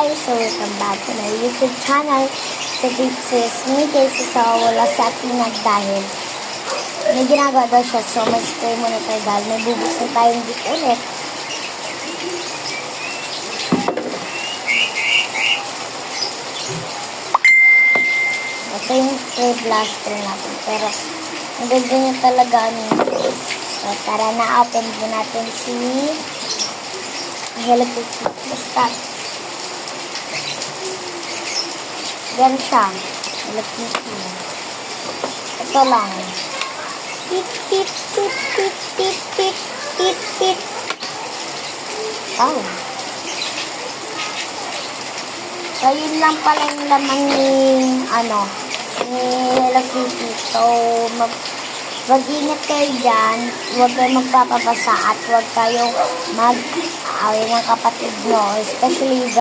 guys! So welcome back to my YouTube channel. So this is me guys. So wala sa atin dahil may ginagawa daw siya. So mag-stay muna tayo dahil may bubuksan tayong dito ulit. Ito yung spray blaster natin. Pero ang ganda niya talaga. So tara na, open po natin si Hello Kitty. Basta gan siya. Hello Kitty. Ito lang. Pip, pip, pip, pip, pip, pip, pip, pip. Oh. So, yun lang pala yung laman ni Hello Kitty. So, mag-ingat kayo dyan. Huwag kayong magpapabasa at huwag kayong mag-away ng kapatid nyo. Especially